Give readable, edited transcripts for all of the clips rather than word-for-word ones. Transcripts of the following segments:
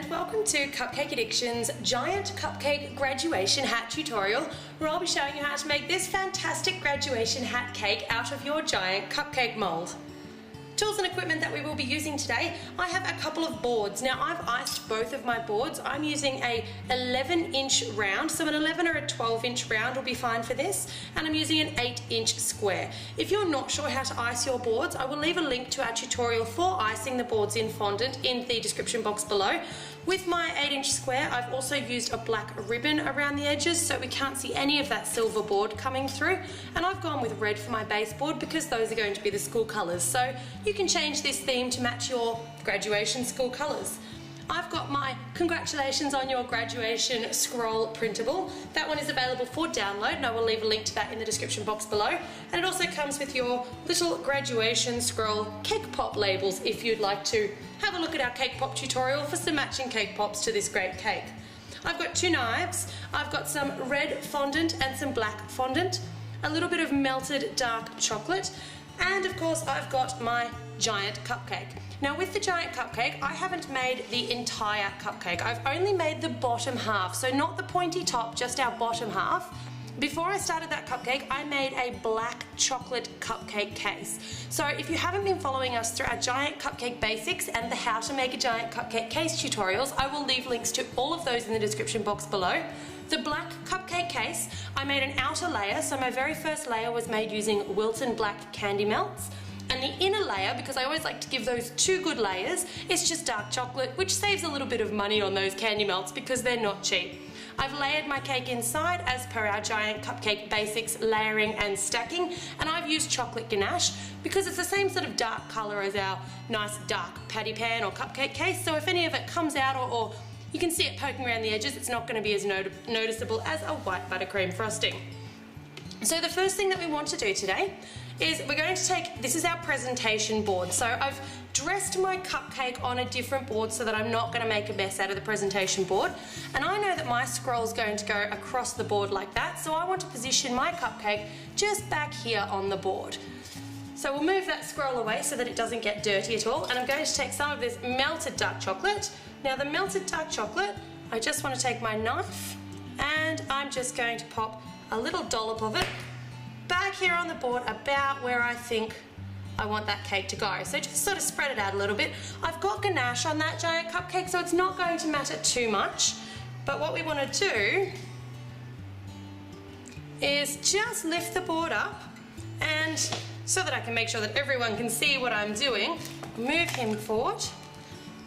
and welcome to Cupcake Addiction's giant cupcake graduation hat tutorial, where I'll be showing you how to make this fantastic graduation hat cake out of your giant cupcake mold. Tools and equipment that we will be using today, I have a couple of boards. Now I've iced both of my boards. I'm using a 11-inch round, so an 11 or a 12-inch round will be fine for this, and I'm using an 8-inch square. If you're not sure how to ice your boards, I will leave a link to our tutorial for icing the boards in fondant in the description box below. With my 8-inch square, I've also used a black ribbon around the edges so we can't see any of that silver board coming through, and I've gone with red for my baseboard because those are going to be the school colours, so you can change this theme to match your graduation school colours. I've got my Congratulations on Your Graduation scroll printable. That one is available for download, and I will leave a link to that in the description box below. And it also comes with your little graduation scroll cake pop labels if you'd like to have a look at our cake pop tutorial for some matching cake pops to this great cake. I've got 2 knives, I've got some red fondant and some black fondant, a little bit of melted dark chocolate, and of course I've got my giant cupcake. Now with the giant cupcake, I haven't made the entire cupcake. I've only made the bottom half, so not the pointy top, just our bottom half. Before I started that cupcake, I made a black chocolate cupcake case. So if you haven't been following us through our giant cupcake basics and the how to make a giant cupcake case tutorials, I will leave links to all of those in the description box below. The black cupcake case, I made an outer layer, so my very first layer was made using Wilton Black Candy Melts. And the inner layer, because I always like to give those 2 good layers, is just dark chocolate, which saves a little bit of money on those candy melts because they're not cheap. I've layered my cake inside as per our giant cupcake basics layering and stacking, and I've used chocolate ganache because it's the same sort of dark colour as our nice dark patty pan or cupcake case, so if any of it comes out or you can see it poking around the edges, it's not going to be as noticeable as a white buttercream frosting. So the first thing that we want to do today is we're going to take, this is our presentation board. So I've dressed my cupcake on a different board so that I'm not going to make a mess out of the presentation board. And I know that my scroll is going to go across the board like that, so I want to position my cupcake just back here on the board. So we'll move that scroll away so that it doesn't get dirty at all, and I'm going to take some of this melted dark chocolate. Now the melted dark chocolate, I just want to take my knife and I'm just going to pop a little dollop of it back here on the board about where I think I want that cake to go. So just sort of spread it out a little bit. I've got ganache on that giant cupcake, so it's not going to matter too much. But what we want to do is just lift the board up, and so that I can make sure that everyone can see what I'm doing, move him forward,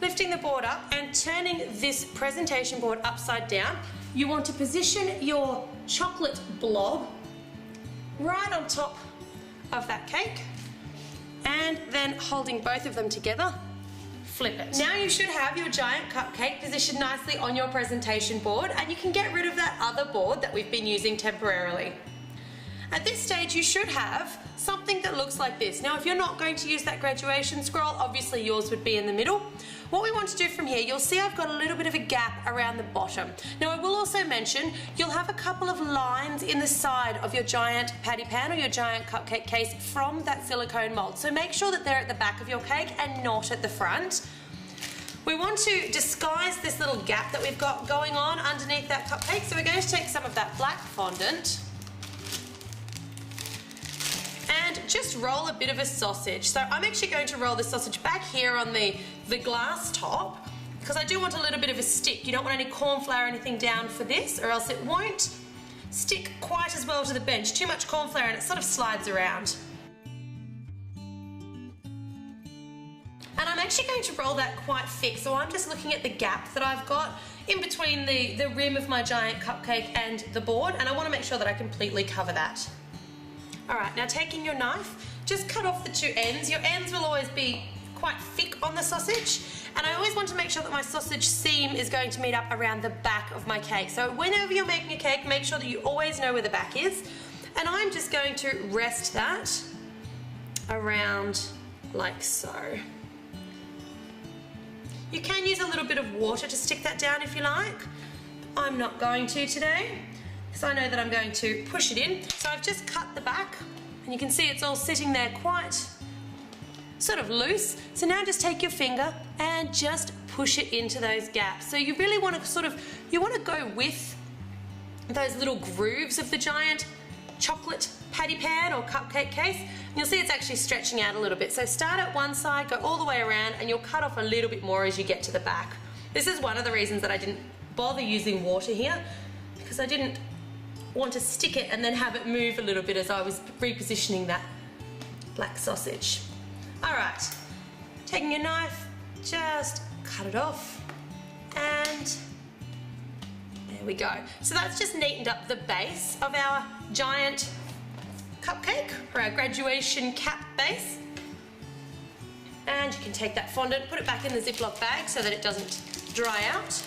lifting the board up and turning this presentation board upside down. You want to position your chocolate blob right on top of that cake, and then holding both of them together, flip it. Now you should have your giant cupcake positioned nicely on your presentation board, and you can get rid of that other board that we've been using temporarily. At this stage you should have something that looks like this. Now if you're not going to use that graduation scroll, obviously yours would be in the middle. What we want to do from here, you'll see I've got a little bit of a gap around the bottom. Now I will also mention, you'll have a couple of lines in the side of your giant patty pan or your giant cupcake case from that silicone mold. So make sure that they're at the back of your cake and not at the front. We want to disguise this little gap that we've got going on underneath that cupcake. So we're going to take some of that black fondant and just roll a bit of a sausage. So I'm actually going to roll the sausage back here on the glass top because I do want a little bit of a stick. You don't want any corn flour or anything down for this, or else it won't stick quite as well to the bench. Too much corn flour and it sort of slides around. And I'm actually going to roll that quite thick, so I'm just looking at the gap that I've got in between the rim of my giant cupcake and the board, and I want to make sure that I completely cover that. Alright, now taking your knife, just cut off the 2 ends. Your ends will always be quite thick on the sausage, and I always want to make sure that my sausage seam is going to meet up around the back of my cake. So whenever you're making a cake, make sure that you always know where the back is, and I'm just going to rest that around like so. You can use a little bit of water to stick that down if you like. I'm not going to today, because I know that I'm going to push it in. So I've just cut the back, and you can see it's all sitting there quite sort of loose. So now just take your finger and just push it into those gaps. So you really want to you want to go with those little grooves of the giant chocolate patty pan or cupcake case. And you'll see it's actually stretching out a little bit. So start at one side, go all the way around, and you'll cut off a little bit more as you get to the back. This is one of the reasons that I didn't bother using water here, because I didn't want to stick it and then have it move a little bit as I was repositioning that black sausage. All right, taking your knife, just cut it off, and there we go. So that's just neatened up the base of our giant cupcake, or our graduation cap base. And you can take that fondant, put it back in the Ziploc bag so that it doesn't dry out.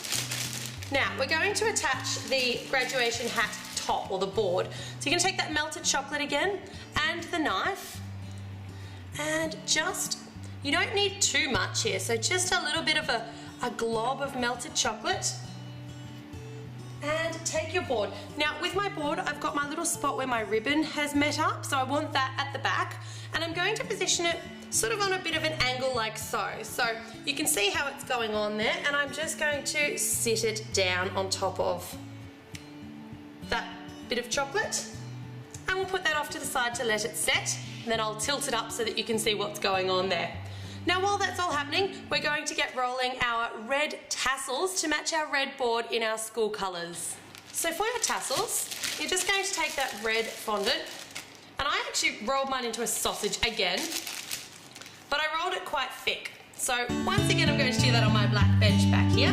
Now we're going to attach the graduation hat top, or the board. So you're going to take that melted chocolate again and the knife, and you don't need too much here, so just a little bit of a glob of melted chocolate. And take your board. Now with my board, I've got my little spot where my ribbon has met up, so I want that at the back, and I'm going to position it sort of on a bit of an angle like so. So you can see how it's going on there, and I'm just going to sit it down on top of that bit of chocolate, and we'll put that off to the side to let it set, and then I'll tilt it up so that you can see what's going on there. Now while that's all happening, we're going to get rolling our red tassels to match our red board in our school colours. So for your tassels, you're just going to take that red fondant, and I actually rolled mine into a sausage again, but I rolled it quite thick. So once again, I'm going to do that on my black bench back here.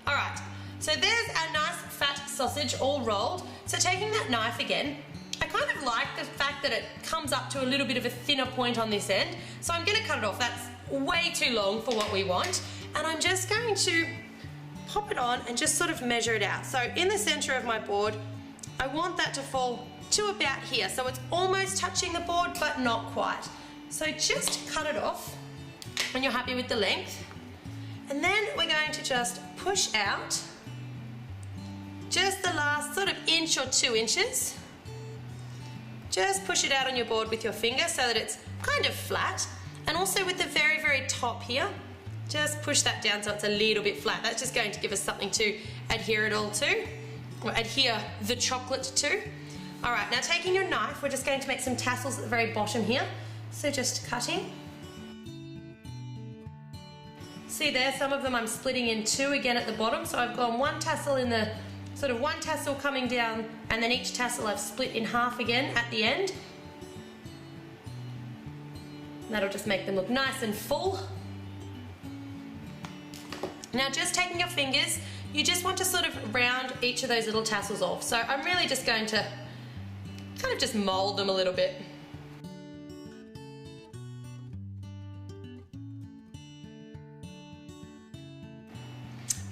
All right, so there's our nice fat sausage all rolled. So taking that knife again, I kind of like the fact that it comes up to a little bit of a thinner point on this end, so I'm going to cut it off. That's way too long for what we want, and I'm just going to pop it on and just sort of measure it out. So in the center of my board, I want that to fall to about here, so it's almost touching the board but not quite. So just cut it off when you're happy with the length, and then we're going to just push out just the last sort of inch or 2 inches. Just push it out on your board with your finger so that it's kind of flat, and also with the very, very top here, just push that down so it's a little bit flat. That's just going to give us something to adhere it all to, or adhere the chocolate to. All right, now taking your knife, we're just going to make some tassels at the very bottom here. So just cutting. See there, some of them I'm splitting in 2 again at the bottom. So I've gone 1 tassel in the, sort of 1 tassel coming down, and then each tassel I've split in half again at the end. That'll just make them look nice and full. Now just taking your fingers, you just want to sort of round each of those little tassels off. So I'm really just going to kind of just mold them a little bit.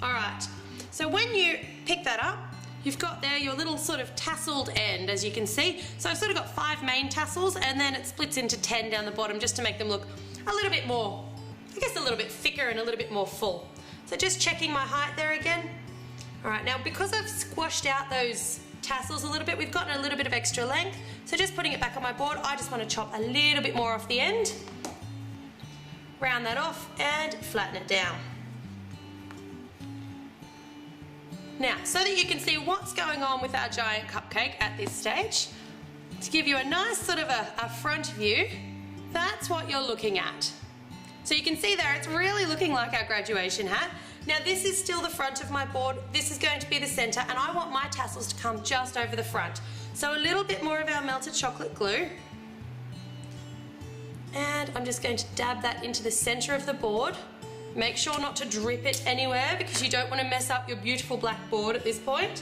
All right, so when you pick that up, you've got there your little sort of tasseled end, as you can see. So I've sort of got 5 main tassels, and then it splits into 10 down the bottom just to make them look a little bit more, I guess a little bit thicker and a little bit more full. So just checking my height there again. All right, now because I've squashed out those tassels a little bit, we've gotten a little bit of extra length. So just putting it back on my board, I just want to chop a little bit more off the end, round that off and flatten it down. Now, so that you can see what's going on with our giant cupcake at this stage, to give you a nice sort of a front view, that's what you're looking at. So you can see there, it's really looking like our graduation hat. Now this is still the front of my board, this is going to be the center, and I want my tassels to come just over the front. So a little bit more of our melted chocolate glue, and I'm just going to dab that into the center of the board. Make sure not to drip it anywhere because you don't want to mess up your beautiful black board at this point.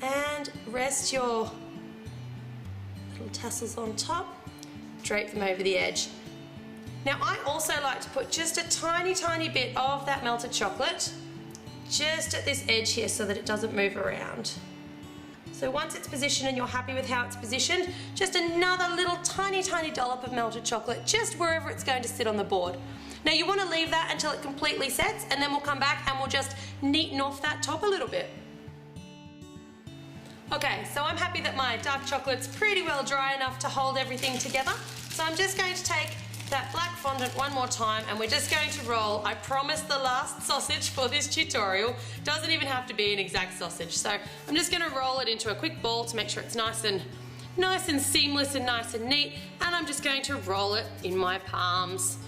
And rest your little tassels on top, drape them over the edge. Now I also like to put just a tiny, tiny bit of that melted chocolate just at this edge here so that it doesn't move around. So once it's positioned and you're happy with how it's positioned, just another little tiny, tiny dollop of melted chocolate just wherever it's going to sit on the board. Now you want to leave that until it completely sets, and then we'll come back and we'll just neaten off that top a little bit. Okay, so I'm happy that my dark chocolate's pretty well dry enough to hold everything together. So I'm just going to take that black fondant one more time and we're just going to roll. I promise the last sausage for this tutorial doesn't even have to be an exact sausage. So I'm just going to roll it into a quick ball to make sure it's nice and seamless and nice and neat, and I'm just going to roll it in my palms.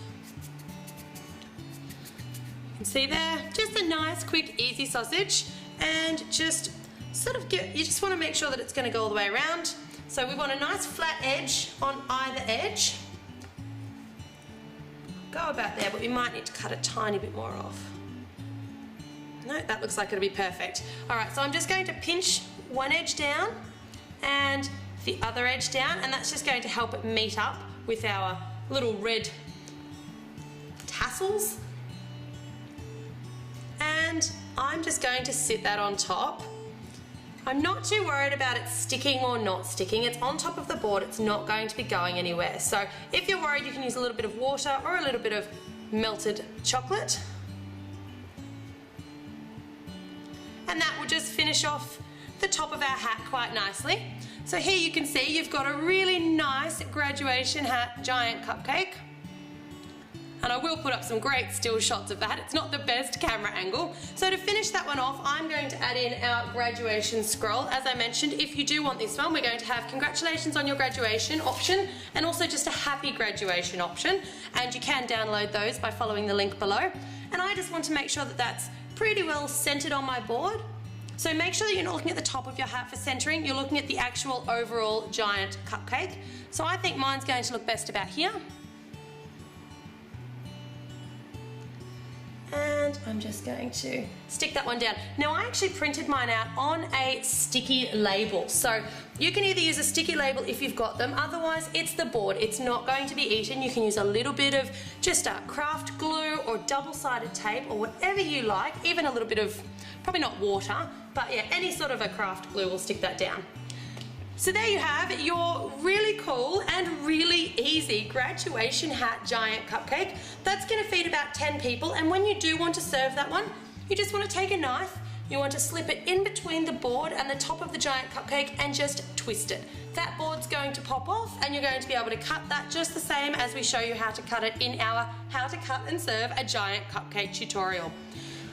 You can see there, just a nice, quick, easy sausage, and just you just want to make sure that it's going to go all the way around. So we want a nice flat edge on either edge. Go about there, but we might need to cut a tiny bit more off. No, that looks like it'll be perfect. All right, so I'm just going to pinch one edge down and the other edge down, and that's just going to help it meet up with our little red tassels. And I'm just going to sit that on top. I'm not too worried about it sticking or not sticking. It's on top of the board, it's not going to be going anywhere. So if you're worried, you can use a little bit of water or a little bit of melted chocolate. And that will just finish off the top of our hat quite nicely. So here you can see you've got a really nice graduation hat giant cupcake. And I will put up some great still shots of that. It's not the best camera angle. So to finish that one off, I'm going to add in our graduation scroll. As I mentioned, if you do want this one, we're going to have congratulations on your graduation option and also just a happy graduation option. And you can download those by following the link below. And I just want to make sure that that's pretty well centered on my board. So make sure that you're not looking at the top of your hat for centering, you're looking at the actual overall giant cupcake. So I think mine's going to look best about here. And I'm just going to stick that one down. Now I actually printed mine out on a sticky label. So you can either use a sticky label if you've got them, otherwise it's the board. It's not going to be eaten. You can use a little bit of just a craft glue or double-sided tape or whatever you like, even a little bit of, probably not water, but yeah, any sort of a craft glue will stick that down. So there you have your really cool and really easy graduation hat giant cupcake. That's going to feed about 10 people, and when you do want to serve that one, you just want to take a knife, you want to slip it in between the board and the top of the giant cupcake and just twist it. That board's going to pop off and you're going to be able to cut that just the same as we show you how to cut it in our how to cut and serve a giant cupcake tutorial.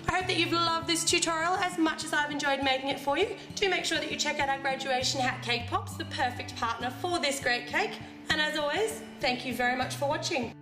I hope that you've loved this tutorial as much as I've enjoyed making it for you. Do make sure that you check out our graduation hat cake pops, the perfect partner for this great cake. And as always, thank you very much for watching.